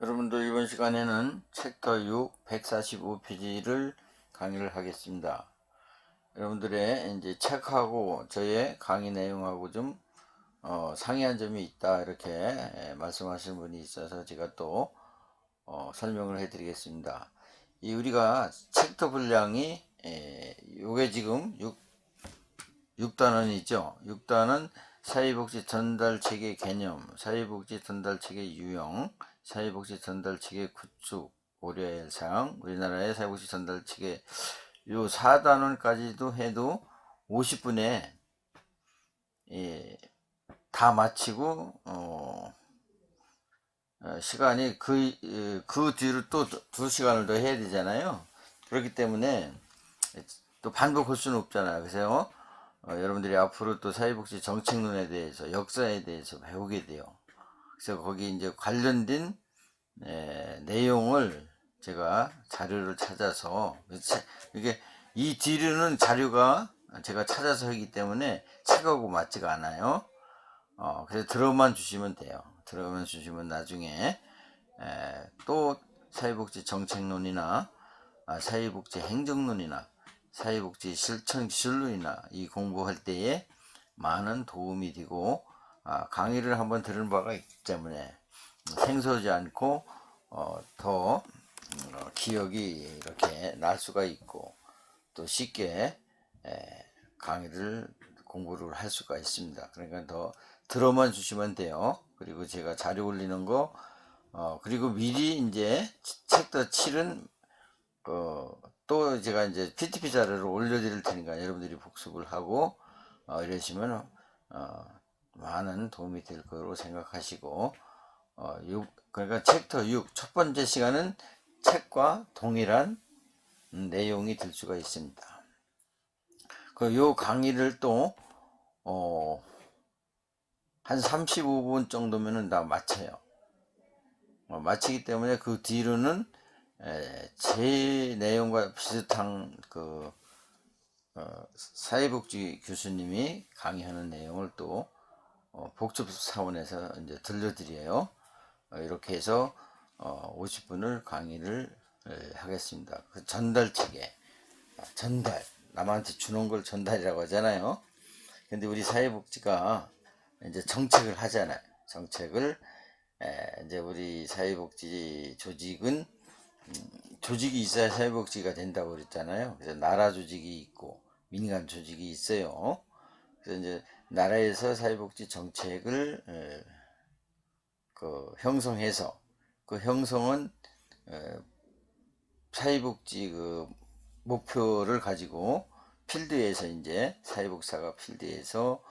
여러분들 이번 시간에는 챕터 6 145페이지를 강의를 하겠습니다. 여러분들의 이제 책하고 저의 강의 내용하고 좀 상이한 점이 있다 이렇게 말씀하시는 분이 있어서 제가 또 설명을 해 드리겠습니다. 이 우리가 챕터 분량이 요게 지금 6단원이죠. 6단원 사회복지 전달체계 개념, 사회복지 전달체계 유형, 사회복지 전달체계 구축, 고려해야 할 사항, 우리나라의 사회복지 전달체계 요 4단원까지도 해도 50분에 다 마치고 시간이 그 뒤로 또 2시간을 더 해야 되잖아요. 그렇기 때문에 또 반복할 수는 없잖아요. 그래서 여러분들이 앞으로 또 사회복지 정책론에 대해서 역사에 대해서 배우게 돼요. 그래서 거기 이제 관련된 내용을 제가 자료를 찾아서 이게 이 뒤로는 자료가 제가 찾아서 하기 때문에 책하고 맞지가 않아요. 그래서 들어만 주시면 돼요. 들어만 주시면 나중에 또 사회복지 정책론이나 사회복지 행정론이나 사회복지 실천 기술론이나 이 공부할 때에 많은 도움이 되고 강의를 한번 들은 바가 있기 때문에 생소하지 않고 더 기억이 이렇게 날 수가 있고 또 쉽게 강의를 공부를 할 수가 있습니다. 그러니까 더 들어만 주시면 돼요. 그리고 제가 자료 올리는 거 그리고 미리 이제 챕터 7은 또 제가 이제 PTP 자료를 올려드릴 테니까 여러분들이 복습을 하고 이러시면 많은 도움이 될 거로 생각하시고 그러니까 챕터 6 첫 번째 시간은 책과 동일한 내용이 될 수가 있습니다. 요 강의를 또 한 35분 정도면은 다 마쳐요. 마치기 때문에 그 뒤로는 제 내용과 비슷한 사회복지 교수님이 강의하는 내용을 또 복습 차원에서 이제 들려드려요. 이렇게 해서 50분을 강의를 하겠습니다. 그 전달 체계, 전달 남한테 주는 걸 전달이라고 하잖아요. 근데 우리 사회복지가 이제 정책을 하잖아요. 정책을 이제 우리 사회복지 조직은 조직이 있어야 사회복지가 된다고 그랬잖아요. 그래서 나라 조직이 있고 민간 조직이 있어요. 그래서 이제 나라에서 사회복지 정책을 형성해서 그 형성은 사회복지 목표를 가지고 필드에서 이제 사회복지사가 필드에서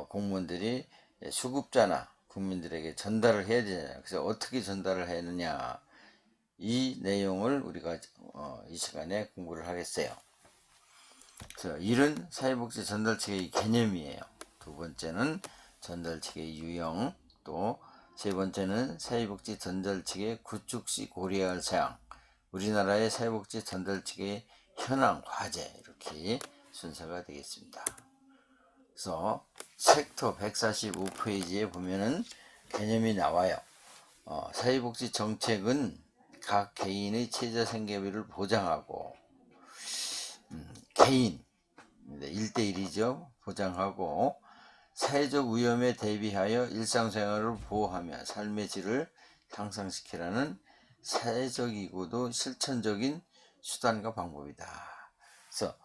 공무원들이 수급자나 국민들에게 전달을 해야 되잖아요. 그래서 어떻게 전달을 하느냐 이 내용을 우리가 이 시간에 공부를 하겠어요. 그래서 일은 사회복지 전달체계의 개념이에요. 두 번째는 전달체계 유형, 또 세 번째는 사회복지 전달체계 구축 시 고려해야 할 사항, 우리나라의 사회복지 전달체계의 현황, 과제 이렇게 순서가 되겠습니다. 그래서 챕터 145페이지에 보면은 개념이 나와요. 사회복지 정책은 각 개인의 최저 생계비를 보장하고 개인 1대1이죠. 보장하고 사회적 위험에 대비하여 일상생활을 보호하며 삶의 질을 향상시키라는 사회적이고도 실천적인 수단과 방법이다. 그래서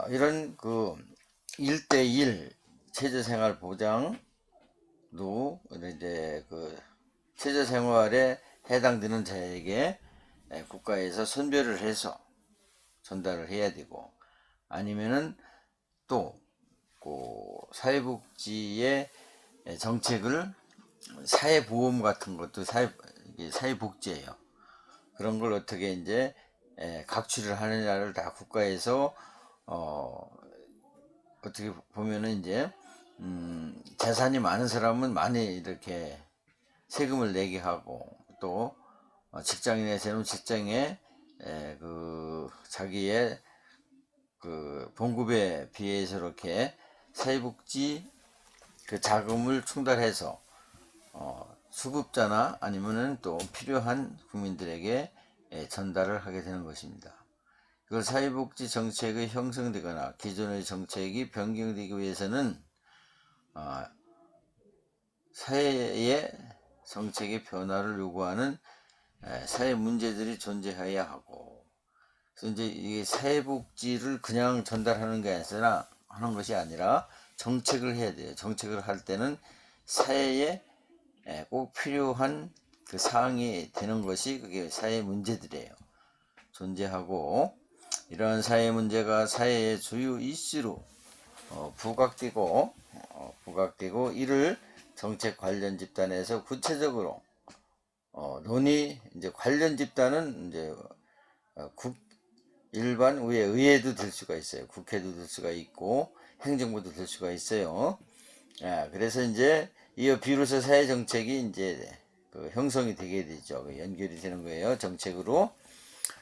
이런 1대1 최저생활 보장도 이제 최저생활에 해당되는 자에게 국가에서 선별을 해서 전달을 해야 되고 아니면은 또 사회복지의 정책을 사회보험 같은 것도 사회복지예요. 그런 걸 어떻게 이제 각취를 하느냐를 다 국가에서 어떻게 보면은 이제 재산이 많은 사람은 많이 이렇게 세금을 내게 하고 또 직장인에서는 직장에 자기의 봉급에 비해서 이렇게 사회복지 자금을 충당해서 수급자나 아니면은 또 필요한 국민들에게 전달을 하게 되는 것입니다. 이걸 사회복지 정책이 형성되거나 기존의 정책이 변경되기 위해서는 사회의 정책의 변화를 요구하는 사회 문제들이 존재해야 하고, 그래서 이제 이게 사회복지를 그냥 전달하는 게 아니라 하는 것이 아니라 정책을 해야 돼요. 정책을 할 때는 사회에 꼭 필요한 그 사항이 되는 것이 그게 사회 문제들이에요. 존재하고, 이러한 사회 문제가 사회의 주요 이슈로 부각되고 이를 정책 관련 집단에서 구체적으로 이제 관련 집단은 이제 일반 의회도 될 수가 있어요. 국회도 될 수가 있고 행정부도 될 수가 있어요. 그래서 이제 이 비로소 사회 정책이 이제 그 형성이 되게 되죠. 연결이 되는 거예요. 정책으로.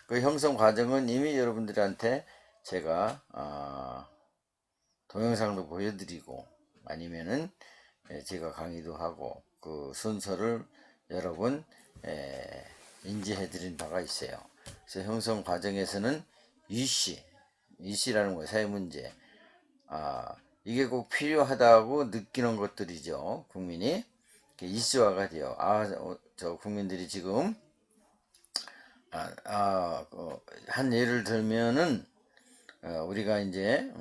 그 형성 과정은 이미 여러분들한테 제가 동영상도 보여드리고 아니면은 제가 강의도 하고 그 순서를 여러 번 인지해 드린 바가 있어요. 그래서 형성 과정에서는 이씨라는 거예요. 사회 문제. 이게 꼭 필요하다고 느끼는 것들이죠. 국민이 이슈화가 돼요. 저 국민들이 지금 한 예를 들면은 우리가 이제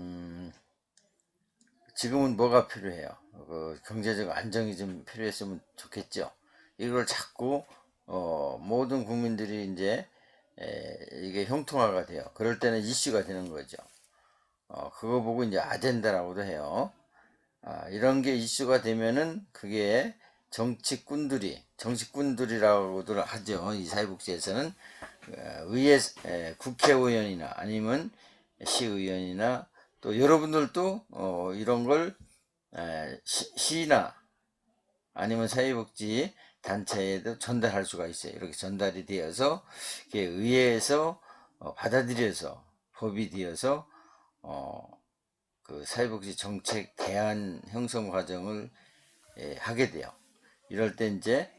지금은 뭐가 필요해요? 경제적 안정이 좀 필요했으면 좋겠죠. 이걸 자꾸 모든 국민들이 이제 이게 형통화가 돼요. 그럴 때는 이슈가 되는 거죠. 그거 보고 이제 아젠다라고도 해요. 이런 게 이슈가 되면은 그게 정치꾼들이라고도 하죠. 이 사회복지에서는 국회의원이나 아니면 시의원이나 또 여러분들도 이런 걸 시나 아니면 사회복지 단체에도 전달할 수가 있어요. 이렇게 전달이 되어서 의회에서 받아들여서 법이 되어서 그 사회복지 정책 대안 형성 과정을 하게 돼요. 이럴 때 이제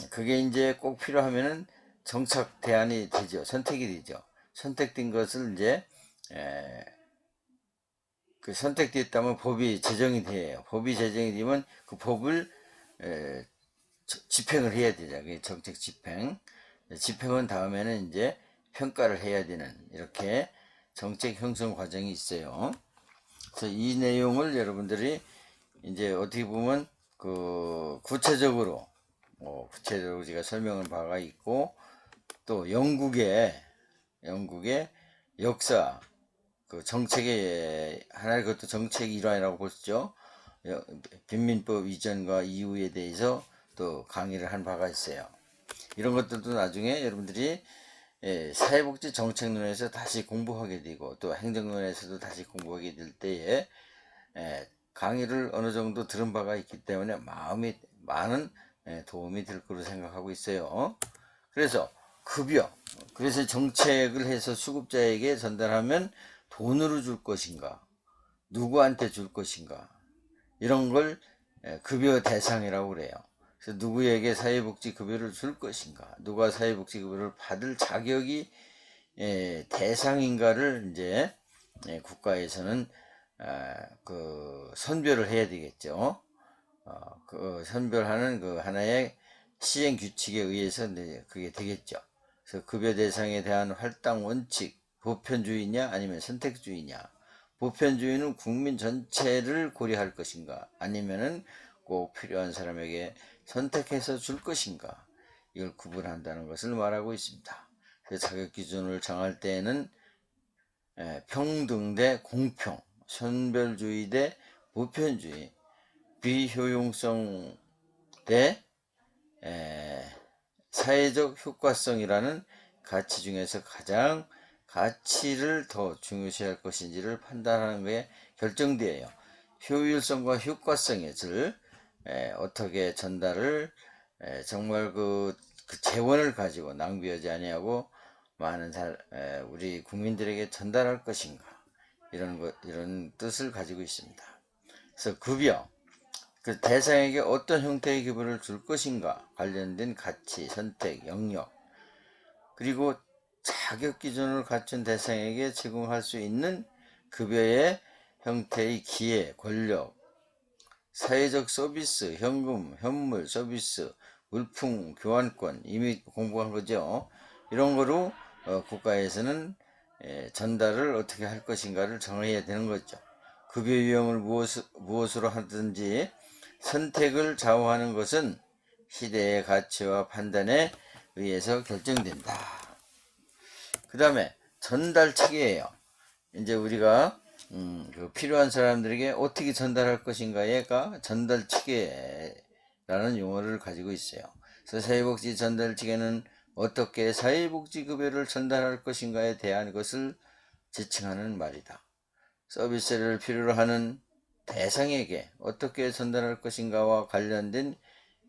그게 이제 꼭 필요하면은 정책 대안이 되죠. 선택이 되죠. 선택된 것을 이제 그 선택됐다면 법이 제정이 돼요. 법이 제정이 되면 그 법을 집행을 해야 되죠. 정책 집행. 집행은 다음에는 이제 평가를 해야 되는 이렇게 정책 형성 과정이 있어요. 그래서 이 내용을 여러분들이 이제 어떻게 보면 그 구체적으로 제가 설명한 바가 있고, 또 영국의 역사, 그 정책의 하나의 그것도 정책의 일환이라고 볼 수 있죠. 빈민법 이전과 이후에 대해서 또 강의를 한 바가 있어요. 이런 것들도 나중에 여러분들이 사회복지 정책론에서 다시 공부하게 되고 또 행정론에서도 다시 공부하게 될 때에 강의를 어느 정도 들은 바가 있기 때문에 많은 도움이 될 거로 생각하고 있어요. 그래서 그래서 정책을 해서 수급자에게 전달하면 돈으로 줄 것인가, 누구한테 줄 것인가, 이런 걸 급여 대상이라고 그래요. 그래서 누구에게 사회복지 급여를 줄 것인가, 누가 사회복지 급여를 받을 자격이 대상인가를 이제 국가에서는 그 선별을 해야 되겠죠. 그 선별하는 그 하나의 시행 규칙에 의해서 그게 되겠죠. 그래서 급여 대상에 대한 할당 원칙, 보편주의냐 아니면 선택주의냐. 보편주의는 국민 전체를 고려할 것인가 아니면은 꼭 필요한 사람에게 선택해서 줄 것인가, 이걸 구분한다는 것을 말하고 있습니다. 그래서 자격 기준을 정할 때에는 평등 대 공평, 선별주의 대 보편주의, 비효용성 대 사회적 효과성이라는 가치 중에서 가장 가치를 더 중요시할 것인지를 판단하는 것에 결정되어요. 효율성과 효과성의 질, 어떻게 전달을 정말 그 재원을 가지고 낭비하지 아니하고 많은 우리 국민들에게 전달할 것인가, 이런 뜻을 가지고 있습니다. 그래서 급여, 그 대상에게 어떤 형태의 급여를 줄 것인가 관련된 가치, 선택, 영역, 그리고 자격 기준을 갖춘 대상에게 제공할 수 있는 급여의 형태의 기회, 권력, 사회적 서비스, 현금, 현물, 서비스, 물품, 교환권, 이미 공부한 거죠. 이런 거로 국가에서는 전달을 어떻게 할 것인가를 정해야 되는 거죠. 급여 유형을 무엇으로 하든지 선택을 좌우하는 것은 시대의 가치와 판단에 의해서 결정된다. 그 다음에 전달 체계예요. 이제 우리가 그 필요한 사람들에게 어떻게 전달할 것인가가 전달 체계라는 용어를 가지고 있어요. 그래서 사회복지 전달 체계는 어떻게 사회복지 급여를 전달할 것인가에 대한 것을 지칭하는 말이다. 서비스를 필요로 하는 대상에게 어떻게 전달할 것인가와 관련된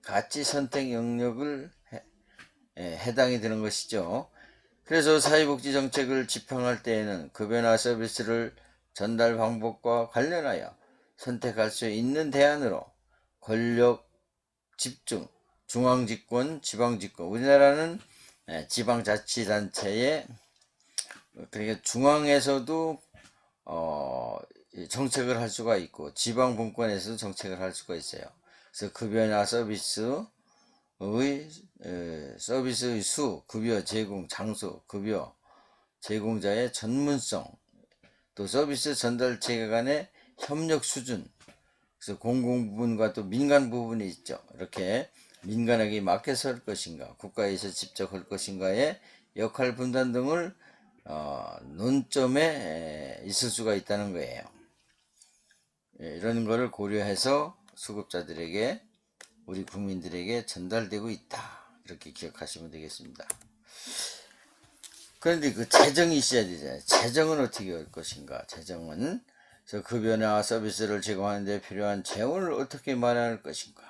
가치 선택 영역을 해당이 되는 것이죠. 그래서 사회복지 정책을 집행할 때에는 급여나 서비스를 전달 방법과 관련하여 선택할 수 있는 대안으로 권력 집중, 중앙집권, 지방집권, 우리나라는 지방자치단체에, 그러니까 중앙에서도 정책을 할 수가 있고 지방분권에서도 정책을 할 수가 있어요. 그래서 급여나 서비스의 수, 급여 제공 장소, 급여 제공자의 전문성, 또 서비스 전달 체계 간의 협력 수준, 그래서 공공 부분과 또 민간 부분이 있죠. 이렇게 민간에게 맡겨서 할 것인가, 국가에서 직접 할 것인가의 역할 분담 등을 논점에 있을 수가 있다는 거예요. 이런 거를 고려해서 수급자들에게, 우리 국민들에게 전달되고 있다. 이렇게 기억하시면 되겠습니다. 그런데 그 재정이 있어야 되잖아요. 재정은 어떻게 할 것인가? 재정은 급여나 서비스를 제공하는 데 필요한 재원을 어떻게 마련할 것인가?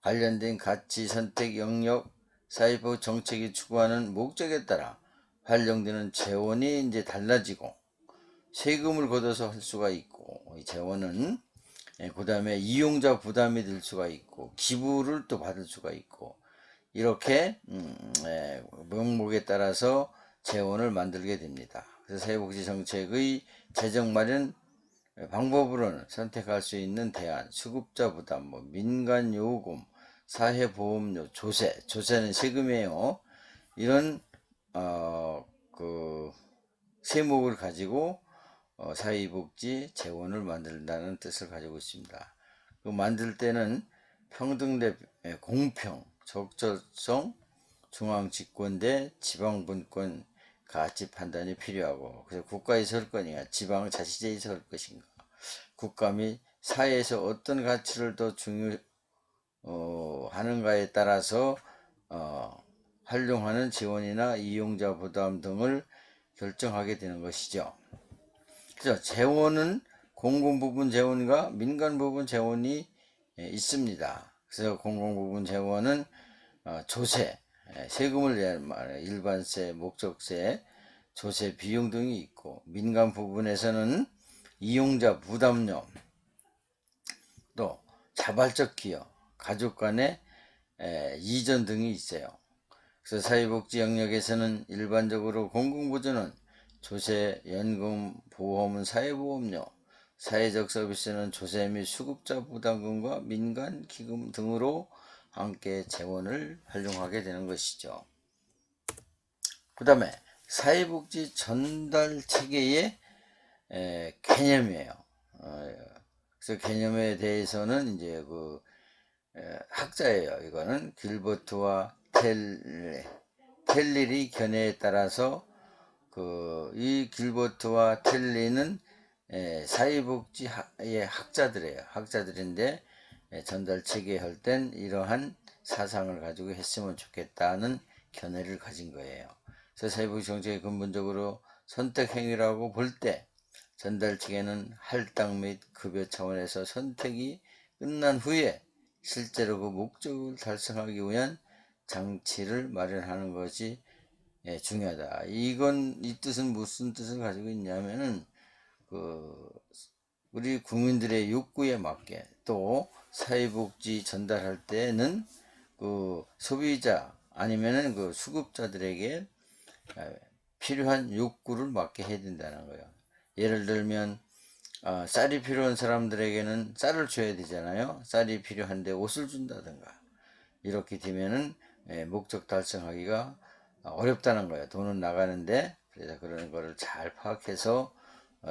관련된 가치, 선택, 영역, 사회복 정책이 추구하는 목적에 따라 활용되는 재원이 이제 달라지고, 세금을 걷어서 할 수가 있고, 이 재원은 그 다음에 이용자 부담이 될 수가 있고, 기부를 또 받을 수가 있고, 이렇게 명목에 따라서 재원을 만들게 됩니다. 그래서 사회복지 정책의 재정 마련 방법으로는 선택할 수 있는 대안, 수급자 부담, 민간 요금, 사회보험료, 조세는 세금이에요. 이런 그 세목을 가지고 사회복지 재원을 만든다는 뜻을 가지고 있습니다. 그 만들 때는 평등대, 공평, 적절성, 중앙집권 대 지방분권 가치 판단이 필요하고, 그래서 국가에서 할 거냐, 지방자치제에서 할 것인가, 국가 및 사회에서 어떤 가치를 더 중요하는가에 따라서 활용하는 지원이나 이용자 부담 등을 결정하게 되는 것이죠. 그래서 재원은 공공 부분 재원과 민간 부분 재원이 있습니다. 그래서 공공 부분 재원은 조세, 세금을 내는 일반세, 목적세, 조세 비용 등이 있고, 민간 부분에서는 이용자 부담료, 또 자발적 기여, 가족 간의 이전 등이 있어요. 그래서 사회복지 영역에서는 일반적으로 공공부조는 조세, 연금, 보험은 사회보험료, 사회적 서비스는 조세 및 수급자 부담금과 민간 기금 등으로 함께 재원을 활용하게 되는 것이죠. 그 다음에 사회복지 전달 체계의 개념이에요. 그래서 개념에 대해서는 이제 그 학자예요. 이거는 길버트와 텔리의 견해에 따라서 이 길버트와 텔리는 사회복지의 학자들이에요. 학자들인데 전달 체계 할 땐 이러한 사상을 가지고 했으면 좋겠다는 견해를 가진 거예요. 그래서 사회복지 정책이 근본적으로 선택 행위라고 볼 때 전달 체계는 할당 및 급여 차원에서 선택이 끝난 후에 실제로 그 목적을 달성하기 위한 장치를 마련하는 것이 중요하다. 이 뜻은 무슨 뜻을 가지고 있냐면은 우리 국민들의 욕구에 맞게 또 사회복지 전달할 때는 그 소비자 아니면은 그 수급자들에게 필요한 욕구를 맞게 해야 된다는 거예요. 예를 들면 쌀이 필요한 사람들에게는 쌀을 줘야 되잖아요. 쌀이 필요한데 옷을 준다든가 이렇게 되면은 목적 달성하기가 어렵다는 거예요. 돈은 나가는데. 그래서 그런 거를 잘 파악해서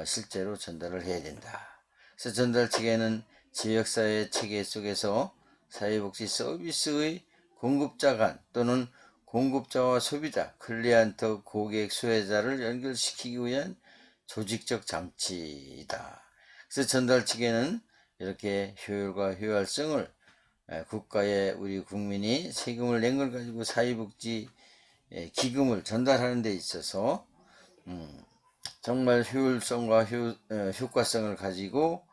실제로 전달을 해야 된다. 그래서 전달 체계는 지역사회 체계 속에서 사회복지 서비스의 공급자 간 또는 공급자와 소비자, 클리언트, 고객, 수혜자를 연결시키기 위한 조직적 장치이다. 그래서 전달 체계는 이렇게 효율과 효율성을 국가에 우리 국민이 세금을 낸 걸 가지고 사회복지 기금을 전달하는 데 있어서 정말 효율성과 효과성을 가지고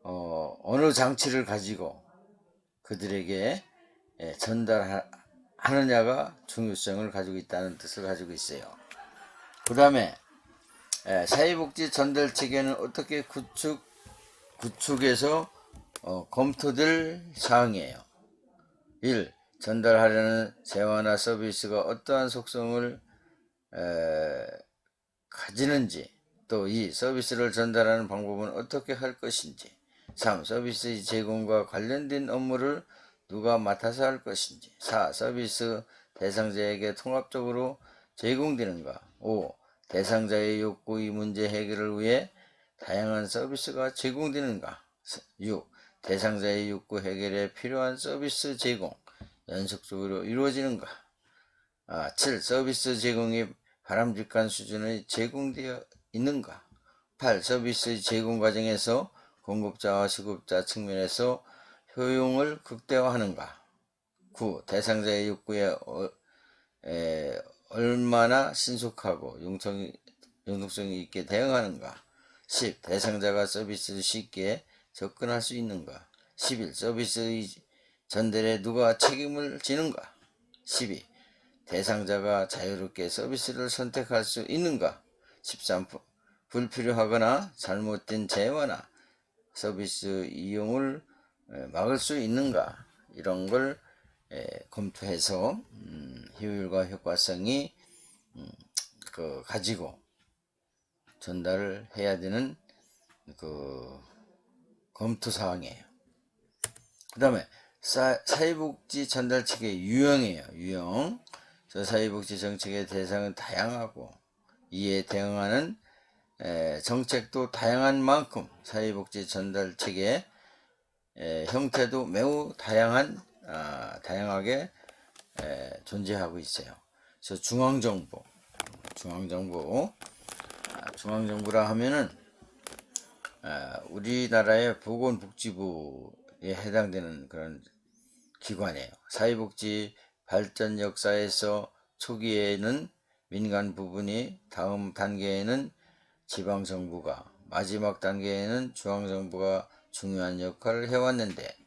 어느 장치를 가지고 그들에게 전달하느냐가 중요성을 가지고 있다는 뜻을 가지고 있어요. 그 다음에 사회복지 전달 체계는 어떻게 구축해서 검토될 사항이에요. 1. 전달하려는 재화나 서비스가 어떠한 속성을 가지는지, 또 2. 서비스를 전달하는 방법은 어떻게 할 것인지, 3. 서비스 제공과 관련된 업무를 누가 맡아서 할 것인지, 4. 서비스 대상자에게 통합적으로 제공되는가, 5. 대상자의 욕구의 문제 해결을 위해 다양한 서비스가 제공되는가, 6. 대상자의 욕구 해결에 필요한 서비스 제공 연속적으로 이루어지는가, 7. 서비스 제공이 바람직한 수준의 제공되어 있는가, 8. 서비스 제공 과정에서 공급자와 수급자 측면에서 효용을 극대화하는가, 9. 대상자의 욕구에 얼마나 신속하고 융통성이 있게 대응하는가, 10. 대상자가 서비스를 쉽게 접근할 수 있는가, 11. 서비스의 전달에 누가 책임을 지는가, 12. 대상자가 자유롭게 서비스를 선택할 수 있는가, 13. 불필요하거나 잘못된 재화나 서비스 이용을 막을 수 있는가, 이런 걸 검토해서 효율과 효과성이 가지고 전달을 해야 되는 검토 사항이에요. 그 다음에 사회복지 전달 체계의 유형이에요. 유형. 사회복지 정책의 대상은 다양하고 이에 대응하는 정책도 다양한 만큼 사회복지 전달 체계의 형태도 매우 다양하게 존재하고 있어요. 그래서 중앙정부라 하면은 우리나라의 보건복지부에 해당되는 그런 기관이에요. 사회복지 발전 역사에서 초기에는 민간 부분이, 다음 단계에는 지방정부가, 마지막 단계에는 중앙정부가 중요한 역할을 해왔는데,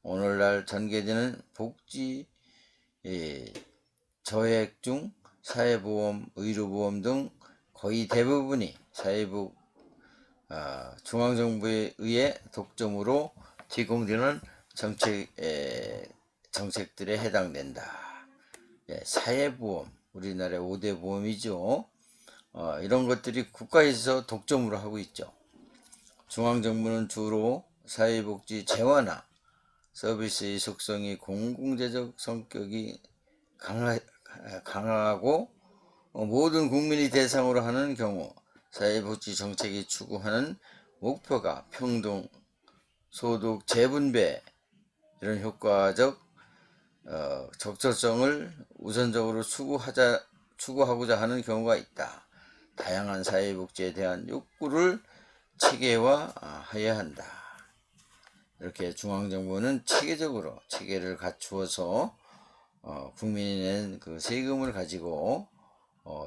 오늘날 전개되는 복지 저액 중 사회보험, 의료보험 등 거의 대부분이 중앙정부에 의해 독점으로 제공되는 정책들에 해당된다. 사회보험, 우리나라의 5대 보험이죠. 이런 것들이 국가에서 독점으로 하고 있죠. 중앙정부는 주로 사회복지 재화나 서비스의 속성이 공공재적 성격이 강하고 모든 국민이 대상으로 하는 경우 사회복지 정책이 추구하는 목표가 평등, 소득 재분배, 이런 효과적 적절성을 우선적으로 추구하고자 하는 경우가 있다. 다양한 사회복지에 대한 욕구를 체계화해야 한다. 이렇게 중앙정부는 체계적으로 체계를 갖추어서 국민이 낸 그 세금을 가지고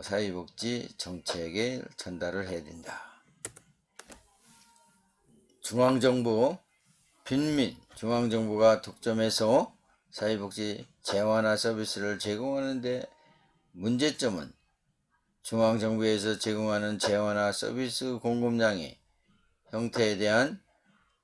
사회복지 정책에 전달을 해야 된다. 중앙정부, 빈민, 중앙정부가 독점해서 사회복지 재화나 서비스를 제공하는데 문제점은 중앙정부에서 제공하는 재화나 서비스 공급량의 형태에 대한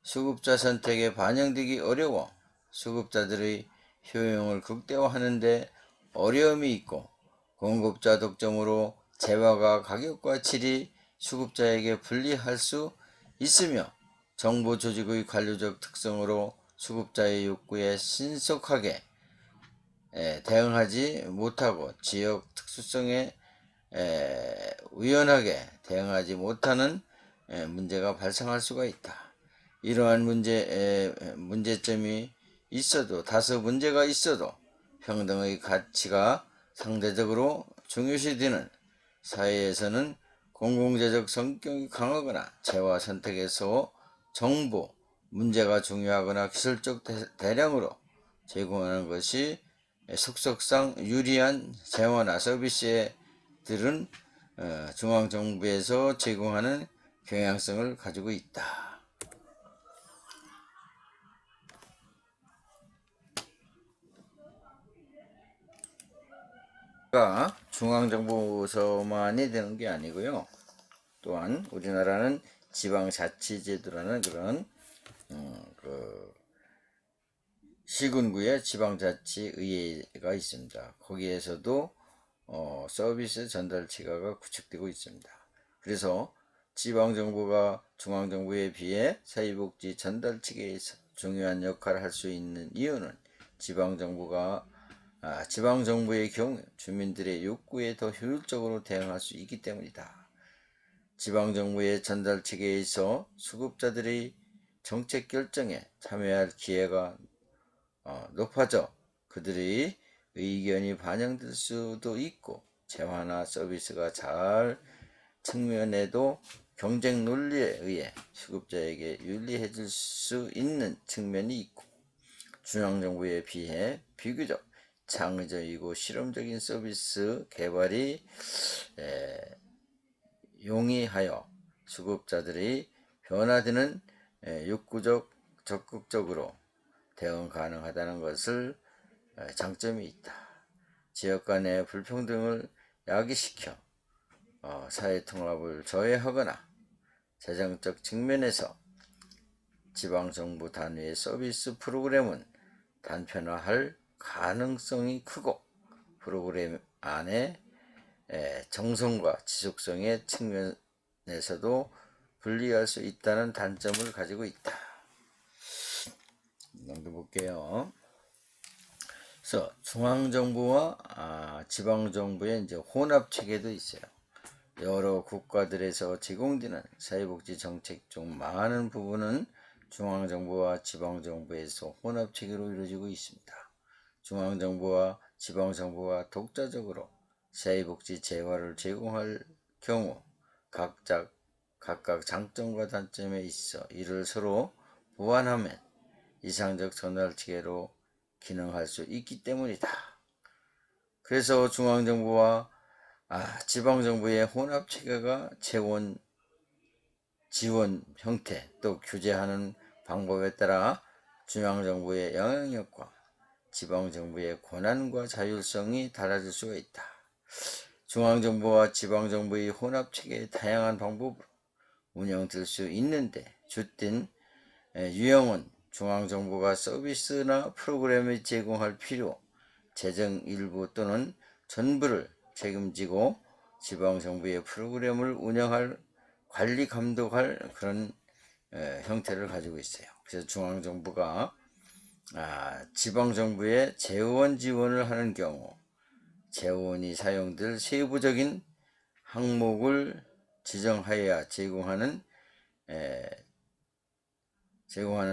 수급자 선택에 반영되기 어려워 수급자들의 효용을 극대화하는데 어려움이 있고 공급자 독점으로 재화가 가격과 질이 수급자에게 불리할 수 있으며 정부 조직의 관료적 특성으로 수급자의 욕구에 신속하게 대응하지 못하고 지역 특수성에 유연하게 대응하지 못하는 문제가 발생할 수가 있다. 이러한 문제점이 있어도 다소 문제가 있어도 평등의 가치가 상대적으로 중요시되는 사회에서는 공공재적 성격이 강하거나 재화 선택에서 정보, 문제가 중요하거나 기술적 대량으로 제공하는 것이 속성상 유리한 재화나 서비스들은 중앙정부에서 제공하는 경향성을 가지고 있다. 중앙정부에서만이 되는 게 아니고요. 또한 우리나라는 지방자치제도라는 그런 시군구의 지방자치의회가 있습니다. 거기에서도 서비스 전달체계가 구축되고 있습니다. 그래서 지방정부가 중앙정부에 비해 사회복지 전달체계에서 중요한 역할을 할 수 있는 이유는 지방정부의 경우 주민들의 욕구에 더 효율적으로 대응할 수 있기 때문이다. 지방정부의 전달체계에서 수급자들의 정책 결정에 참여할 기회가 높아져 그들의 의견이 반영될 수도 있고 재화나 서비스가 잘 측면에도 경쟁 논리에 의해 수급자에게 유리해질 수 있는 측면이 있고 중앙정부에 비해 비교적 창의적이고 실험적인 서비스 개발이 용이하여 수급자들의 변화되는 욕구적 적극적으로 대응 가능하다는 것을 장점이 있다. 지역 간의 불평등을 야기시켜 사회통합을 저해하거나 재정적 측면에서 지방정부 단위의 서비스 프로그램은 단편화할 가능성이 크고 프로그램 안에 정성과 지속성의 측면에서도 분리할 수 있다는 단점을 가지고 있다. 넘겨볼게요. 그래서 중앙정부와 지방정부의 이제 혼합 체계도 있어요. 여러 국가들에서 제공되는 사회복지 정책 중 많은 부분은 중앙정부와 지방정부에서 혼합 체계로 이루어지고 있습니다. 중앙정부와 지방정부가 독자적으로 사회복지 재화를 제공할 경우 각각 장점과 단점에 있어 이를 서로 보완하면 이상적 전달체계로 기능할 수 있기 때문이다. 그래서 중앙정부와 지방정부의 혼합체계가 지원 형태 또 규제하는 방법에 따라 중앙정부의 영향력과 지방정부의 권한과 자율성이 달라질 수가 있다. 중앙정부와 지방정부의 혼합체계의 다양한 방법으로 운영될 수 있는데 주된 유형은 중앙정부가 서비스나 프로그램을 제공할 필요, 재정 일부 또는 전부를 책임지고 지방정부의 프로그램을 운영할, 관리 감독할 그런 형태를 가지고 있어요. 그래서 중앙정부가 지방정부에 재원 지원을 하는 경우 재원이 사용될 세부적인 항목을 지정하여야 제공하는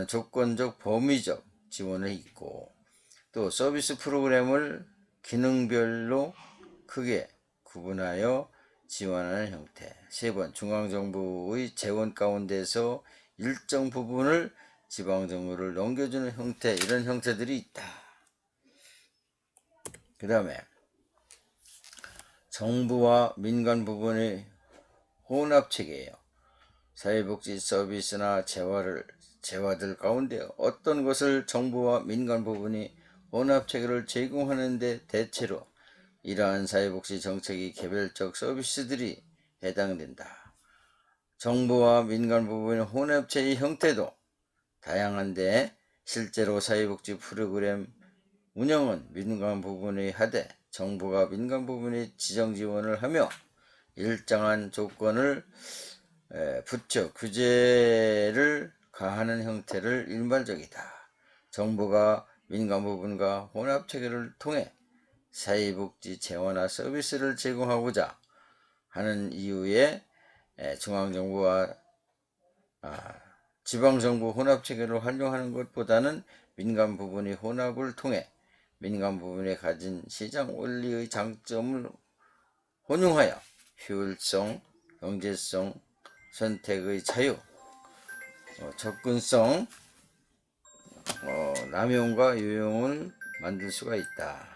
조건적 범위적 지원을 있고 또 서비스 프로그램을 기능별로 크게 구분하여 지원하는 형태. 3번 중앙정부의 재원 가운데서 일정 부분을 지방정부를 넘겨주는 형태, 이런 형태들이 있다. 그 다음에 정부와 민간 부분의 혼합체계예요. 사회복지 서비스나 재화들 가운데 어떤 것을 정부와 민간 부분이 혼합체계를 제공하는데 대체로 이러한 사회복지 정책이 개별적 서비스들이 해당된다. 정부와 민간 부분의 혼합체의 형태도 다양한데 실제로 사회복지 프로그램 운영은 민간 부분이 하되 정부가 민간 부분이 지정 지원을 하며 일정한 조건을 붙여 규제를 가하는 형태를 일반적이다. 정부가 민간 부분과 혼합체계를 통해 사회복지 재원화 서비스를 제공하고자 하는 이유에 중앙정부와 지방정부 혼합체계를 활용하는 것보다는 민간 부분이 혼합을 통해 민간 부분에 가진 시장 원리의 장점을 혼용하여 효율성, 경제성, 선택의 자유, 접근성, 남용과 유용을 만들 수가 있다.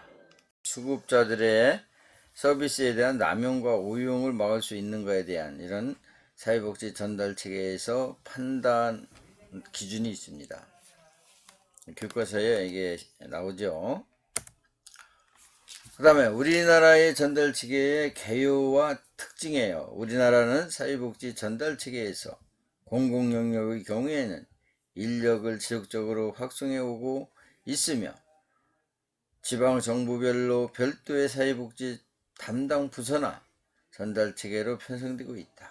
수급자들의 서비스에 대한 남용과 오용을 막을 수 있는 것에 대한 이런 사회복지 전달 체계에서 판단 기준이 있습니다. 교과서에 이게 나오죠. 그 다음에 우리나라의 전달 체계의 개요와 특징이에요. 우리나라는 사회복지 전달 체계에서 공공영역의 경우에는 인력을 지속적으로 확충해 오고 있으며 지방정부별로 별도의 사회복지 담당 부서나 전달 체계로 편성되고 있다.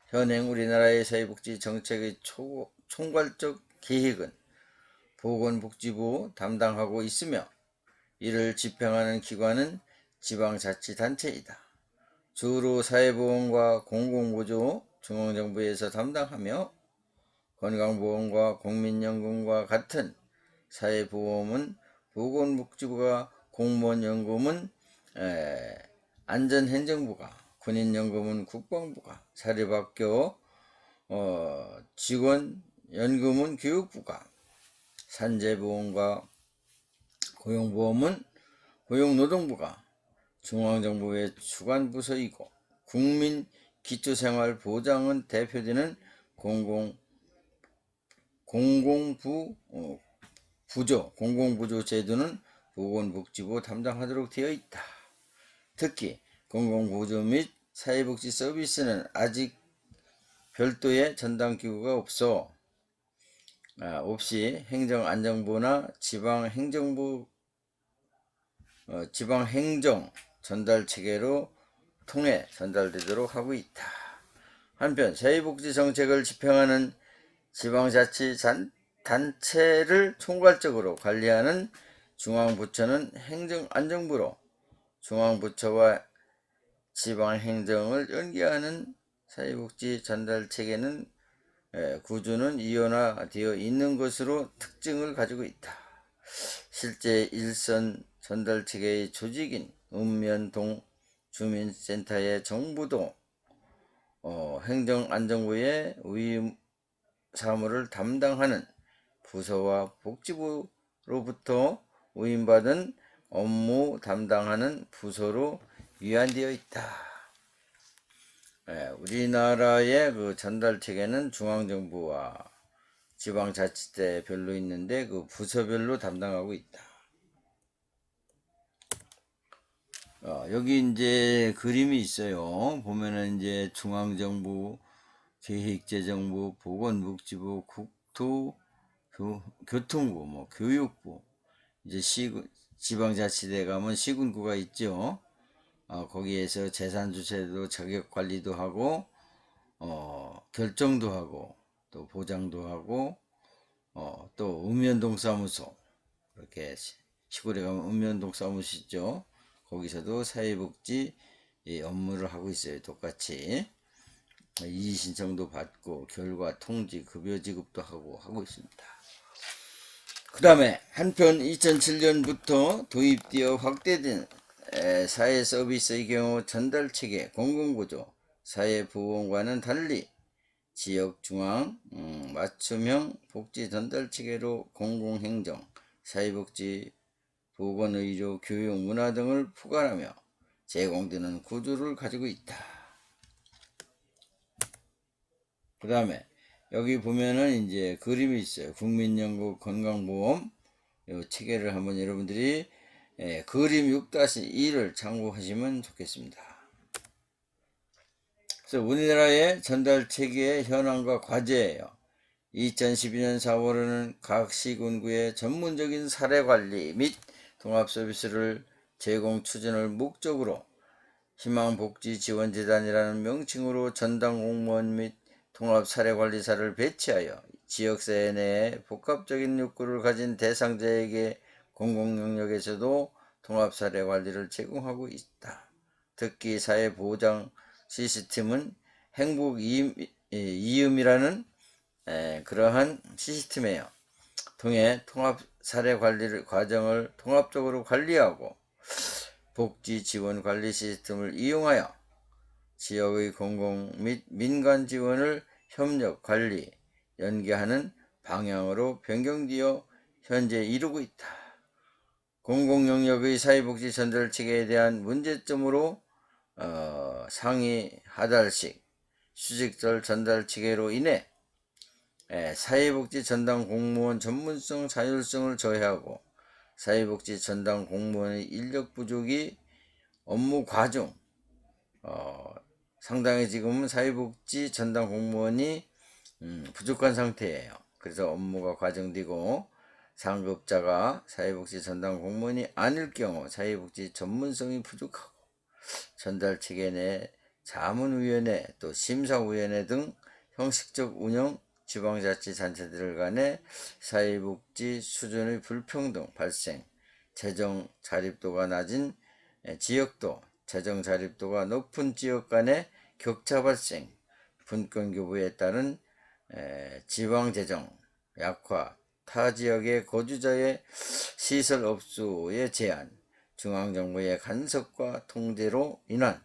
현행 우리나라의 사회복지 정책의 총괄적 계획은 보건복지부 담당하고 있으며 이를 집행하는 기관은 지방자치단체이다. 주로 사회보험과 공공보조 중앙정부에서 담당하며 건강보험과 국민연금과 같은 사회보험은 보건복지부가, 공무원연금은 안전행정부가, 군인연금은 국방부가, 사립학교 직원연금은 교육부가, 산재보험과 고용보험은 고용노동부가 중앙정부의 주관부서이고 국민기초생활보장은 대표되는 공공부조 제도는 보건복지부 담당하도록 되어 있다. 특히 공공보조 및 사회복지 서비스는 아직 별도의 전담기구가 없이 행정안전부나 지방행정 전달체계로 통해 전달되도록 하고 있다. 한편 사회복지 정책을 집행하는 지방자치단체를 총괄적으로 관리하는 중앙부처는 행정안전부로 중앙부처와 지방행정을 연계하는 사회복지 전달체계는 구조는 이원화되어 있는 것으로 특징을 가지고 있다. 실제 일선 전달체계의 조직인 읍면동 주민센터의 정부도 행정안전부의 위임 사무를 담당하는 부서와 복지부로부터 위임받은 업무 담당하는 부서로 위안되어 있다. 우리나라의 그 전달체계는 중앙정부와 지방자치대별로 있는데 그 부서별로 담당하고 있다. 여기 이제 그림이 있어요. 보면은 이제 중앙정부, 계획재정부, 보건복지부, 교통부, 교육부, 이제 지방자치대 가면 시군구가 있죠. 거기에서 재산주체도 자격관리도 하고, 결정도 하고, 또 보장도 하고, 또 읍면동사무소, 이렇게 시골에 가면 읍면동사무소 있죠. 거기서도 사회복지 업무를 하고 있어요. 똑같이. 이의신청도 받고, 결과 통지, 급여 지급도 하고 있습니다. 그 다음에 한편 2007년부터 도입되어 확대된 사회 서비스의 경우 전달체계, 공공보조, 사회보험과는 달리 지역 중앙 맞춤형 복지 전달체계로 공공행정, 사회복지, 보건의료, 교육, 문화 등을 포괄하며 제공되는 구조를 가지고 있다. 그 다음에 여기 보면은 이제 그림이 있어요. 국민연금 건강보험 이 체계를 한번 여러분들이 그림 6-2를 참고하시면 좋겠습니다. 그래서 우리나라의 전달 체계의 현황과 과제예요. 2012년 4월에는 각 시군구의 전문적인 사례관리 및 통합서비스를 제공 추진을 목적으로 희망복지지원재단이라는 명칭으로 전담공무원 및 통합사례관리사를 배치하여 지역사회 내에 복합적인 욕구를 가진 대상자에게 공공영역에서도 통합사례관리를 제공하고 있다. 특히 사회보장 시스템은 행복이음이라는 그러한 시스템이에요. 통해 통합사례관리 과정을 통합적으로 관리하고 복지지원관리 시스템을 이용하여 지역의 공공 및 민간 지원을 협력, 관리, 연계하는 방향으로 변경되어 현재 이루고 있다. 공공영역의 사회복지 전달 체계에 대한 문제점으로 상위 하달식 수직절 전달 체계로 인해 사회복지 전담 공무원 전문성, 자율성을 저해하고 사회복지 전담 공무원의 인력 부족이 업무 과중, 상당히 지금은 사회복지 전담 공무원이 부족한 상태예요. 그래서 업무가 과중되고 상급자가 사회복지 전담 공무원이 아닐 경우 사회복지 전문성이 부족하고 전달 체계 내 자문위원회 또 심사위원회 등 형식적 운영 지방자치단체들 간의 사회복지 수준의 불평등 발생, 재정 자립도가 낮은 지역도, 재정 자립도가 높은 지역 간의 격차 발생, 분권교부에 따른 지방재정 약화, 타 지역의 거주자의 시설 업소의 제한, 중앙정부의 간섭과 통제로 인한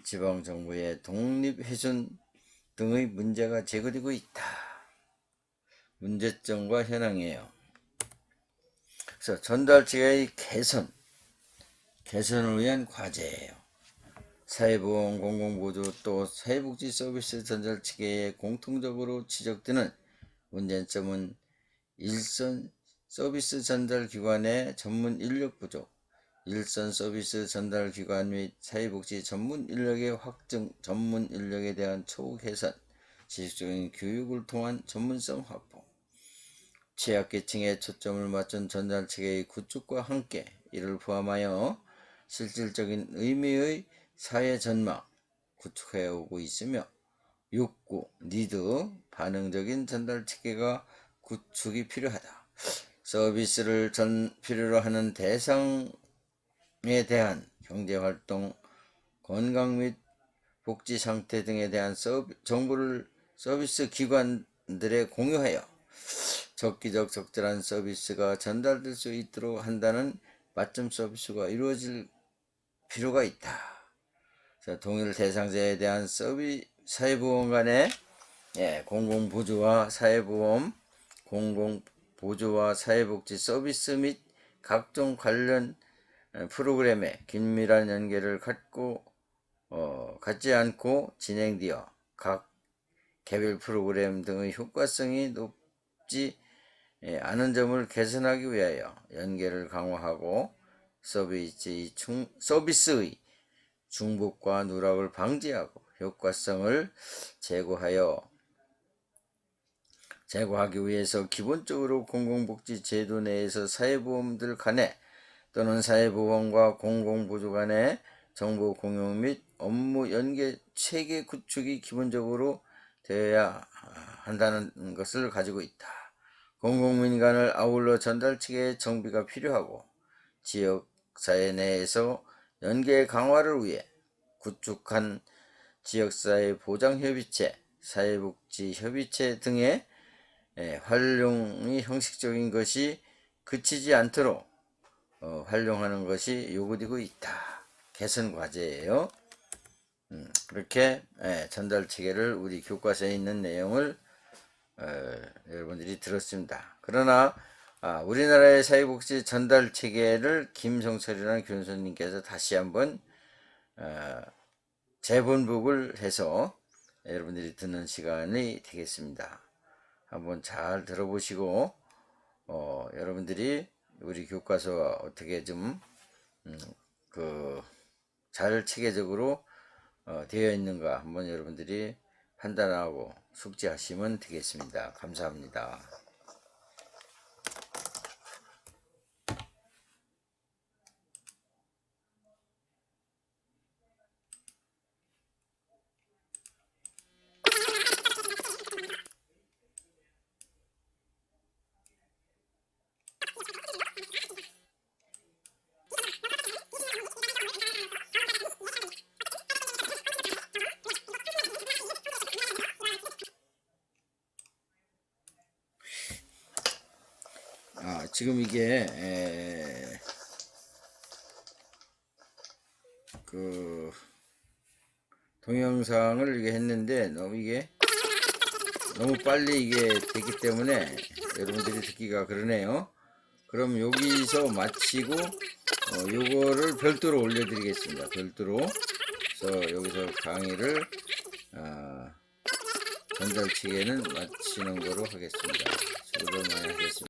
지방정부의 독립훼손 등의 문제가 제기되고 있다. 문제점과 현황이에요. 그래서 전달체계의 개선을 위한 과제예요. 사회보험, 공공보조 또 사회복지 서비스 전달체계에 공통적으로 지적되는 문제점은 일선 서비스 전달기관의 전문 인력 부족, 일선 서비스 전달기관 및 사회복지 전문 인력의 확정, 전문 인력에 대한 처우 개선, 지속적인 교육을 통한 전문성 확보, 취약계층에 초점을 맞춘 전달체계의 구축과 함께 이를 포함하여 실질적인 의미의 사회 전망 구축해 오고 있으며 욕구, 니드, 반응적인 전달체계가 구축이 필요하다. 서비스를 필요로 하는 대상에 대한 경제활동, 건강 및 복지 상태 등에 대한 정보를 서비스 기관들에 공유하여 적기적 적절한 서비스가 전달될 수 있도록 한다는 맞춤 서비스가 이루어질 필요가 있다. 동일 대상자에 대한 사회보험 간의 공공보조와 사회보험, 공공보조와 사회복지 서비스 및 각종 관련 프로그램의 긴밀한 연계를 갖지 않고 진행되어 각 개별 프로그램 등의 효과성이 높지 않은 점을 개선하기 위하여 연계를 강화하고 서비스의 중복과 누락을 방지하고 효과성을 제고하기 위해서 기본적으로 공공복지 제도 내에서 사회보험들 간에 또는 사회보험과 공공보조 간의 정보 공유 및 업무 연계 체계 구축이 기본적으로 되어야 한다는 것을 가지고 있다. 공공민간을 아울러 전달체계의 정비가 필요하고 지역사회 내에서 연계 강화를 위해 구축한 지역사회 보장협의체, 사회복지협의체 등의 활용이 형식적인 것이 그치지 않도록 활용하는 것이 요구되고 있다. 개선 과제예요. 그렇게 전달체계를 우리 교과서에 있는 내용을 여러분들이 들었습니다. 그러나 우리나라의 사회복지 전달체계를 김성철이라는 교수님께서 다시 한번 재번복을 해서 여러분들이 듣는 시간이 되겠습니다. 한번 잘 들어보시고 여러분들이 우리 교과서와 어떻게 좀 잘 체계적으로 되어 있는가 한번 여러분들이 판단하고 숙지하시면 되겠습니다. 감사합니다. 지금 이게 그 동영상을 이게 했는데 너무 빨리 이게 됐기 때문에 여러분들이 듣기가 그러네요. 그럼 여기서 마치고 요거를 별도로 올려드리겠습니다. 별도로. 그래서 여기서 강의를 전달치기에는 마치는 거로 하겠습니다. 수고들 많이 하셨습니다.